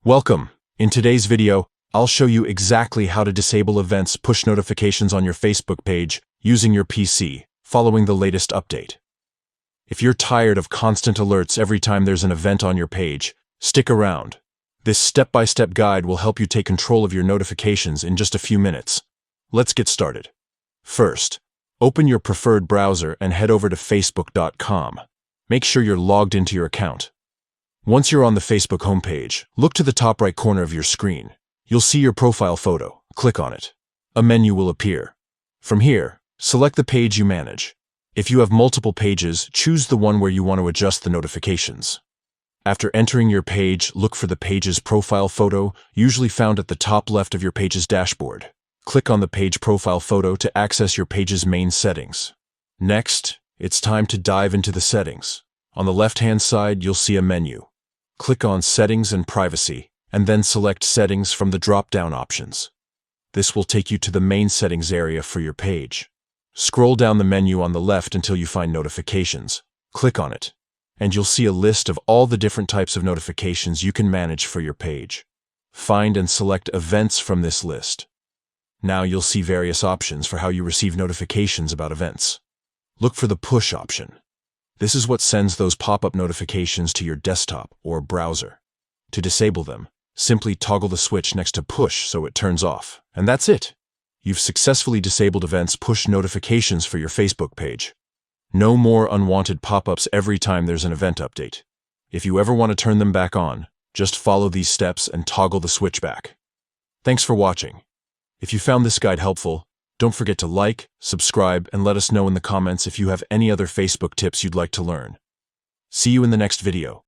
Welcome. In today's video, I'll show you exactly how to disable events push notifications on your Facebook page using your PC, following the latest update. If you're tired of constant alerts every time there's an event on your page, stick around. This step-by-step guide will help you take control of your notifications in just a few minutes. Let's get started. First, open your preferred browser and head over to facebook.com. Make sure you're logged into your account. Once you're on the Facebook homepage, look to the top right corner of your screen. You'll see your profile photo. Click on it. A menu will appear. From here, select the page you manage. If you have multiple pages, choose the one where you want to adjust the notifications. After entering your page, look for the page's profile photo, usually found at the top left of your page's dashboard. Click on the page profile photo to access your page's main settings. Next, it's time to dive into the settings. On the left-hand side, you'll see a menu. Click on Settings and Privacy, and then select Settings from the drop-down options. This will take you to the main settings area for your page. Scroll down the menu on the left until you find Notifications. Click on it, and you'll see a list of all the different types of notifications you can manage for your page. Find and select Events from this list. Now you'll see various options for how you receive notifications about events. Look for the Push option. This is what sends those pop-up notifications to your desktop or browser. To disable them, simply toggle the switch next to Push so it turns off. And that's it. You've successfully disabled events push notifications for your Facebook page. No more unwanted pop-ups every time there's an event update. If you ever want to turn them back on, just follow these steps and toggle the switch back. Thanks for watching. If you found this guide helpful, don't forget to like, subscribe, and let us know in the comments if you have any other Facebook tips you'd like to learn. See you in the next video.